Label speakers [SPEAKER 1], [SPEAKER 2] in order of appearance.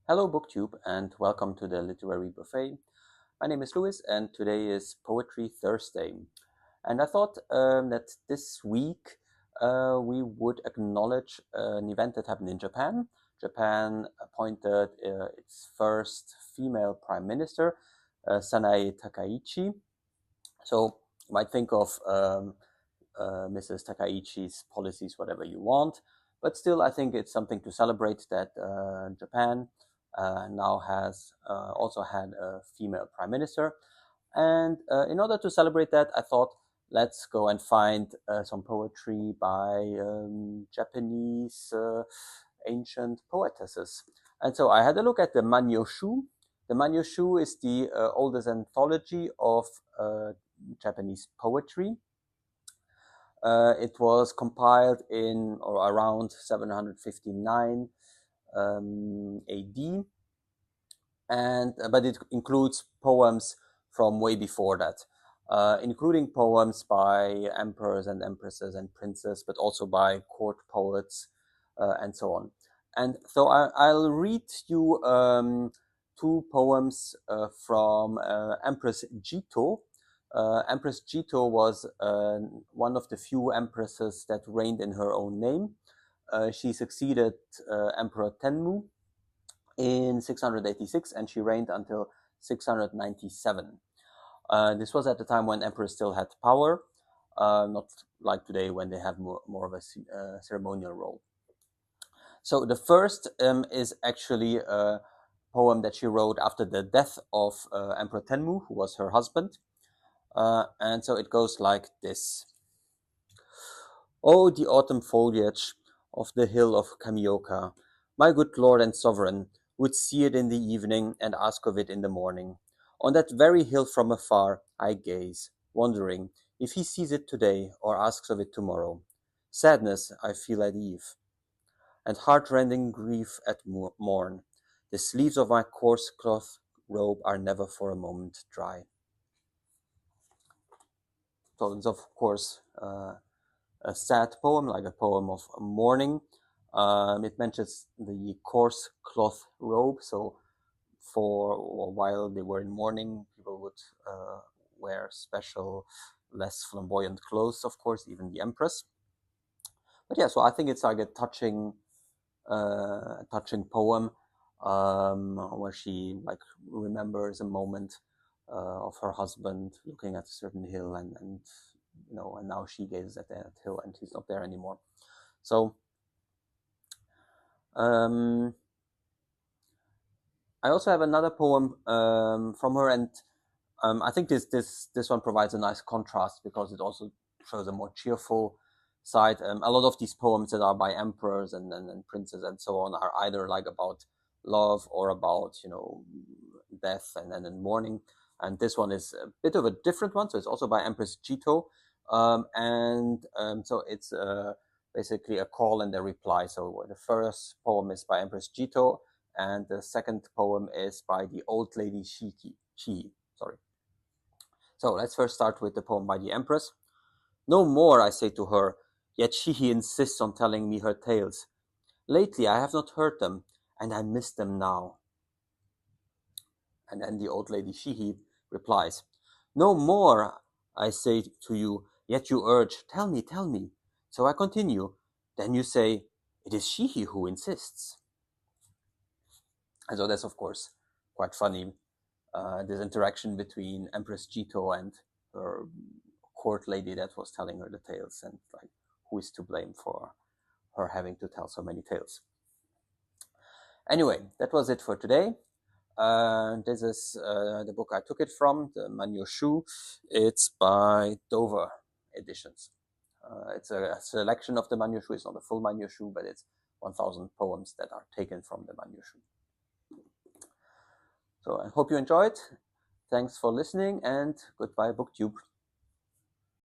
[SPEAKER 1] Hello BookTube and welcome to the Literary Buffet. My name is Louis and today is Poetry Thursday. And I thought that this week we would acknowledge an event that happened in Japan. Japan appointed its first female prime minister, Sanae Takaichi. So you might think of Mrs. Takaichi's policies, whatever you want, but still I think it's something to celebrate that Japan now has also had a female prime minister. And in order to celebrate that, I thought let's go and find some poetry by Japanese ancient poetesses. And so I had a look at the Manyoshu. The Manyoshu is the oldest anthology of Japanese poetry. It was compiled in or around 759 AD, but it includes poems from way before that, including poems by emperors and empresses and princes, but also by court poets and so on. And so I'll read you two poems from Empress Jitō. Empress Jitō was one of the few empresses that reigned in her own name. She succeeded Emperor Tenmu in 686 and she reigned until 697. This was at the time when emperors still had power, not like today when they have more of a ceremonial role. So the first is actually a poem that she wrote after the death of Emperor Tenmu, who was her husband. And so it goes like this. Oh, the autumn foliage of the hill of Kamioka, my good lord and sovereign, would see it in the evening and ask of it in the morning. On that very hill from afar I gaze, wondering if he sees it today or asks of it tomorrow. Sadness I feel at eve, and heart-rending grief at morn. The sleeves of my coarse cloth robe are never for a moment dry. So it's of course a sad poem, like a poem of mourning. It mentions the coarse cloth robe. So while they were in mourning, people would wear special, less flamboyant clothes, of course, even the empress. But yeah, so I think it's like a touching poem where she like remembers a moment of her husband looking at a certain hill and now she gazes at that hill and he's not there anymore. So I also have another poem from her, and I think this one provides a nice contrast because it also shows a more cheerful side. A lot of these poems that are by emperors and princes and so on are either like about love or about death and mourning. And this one is a bit of a different one. So it's also by Empress Jitō, so it's basically a call and a reply. So the first poem is by Empress Jitō, and the second poem is by the old lady Shihi. Sorry. So let's first start with the poem by the Empress. No more, I say to her, yet Shihi insists on telling me her tales. Lately I have not heard them, and I miss them now. And then the old lady Shihi replies, no more, I say to you, yet you urge, tell me, tell me. So I continue. Then you say, it is Shihi who insists. And so that's, of course, quite funny. This interaction between Empress Jitō and her court lady that was telling her the tales, and like who is to blame for her having to tell so many tales. Anyway, that was it for today. This is the book I took it from, the Manyoshu. It's by Dover Editions. It's a selection of the Manyoshu. It's not a full Manyoshu, but it's 1,000 poems that are taken from the Manyoshu. So I hope you enjoyed. Thanks for listening, and goodbye, BookTube.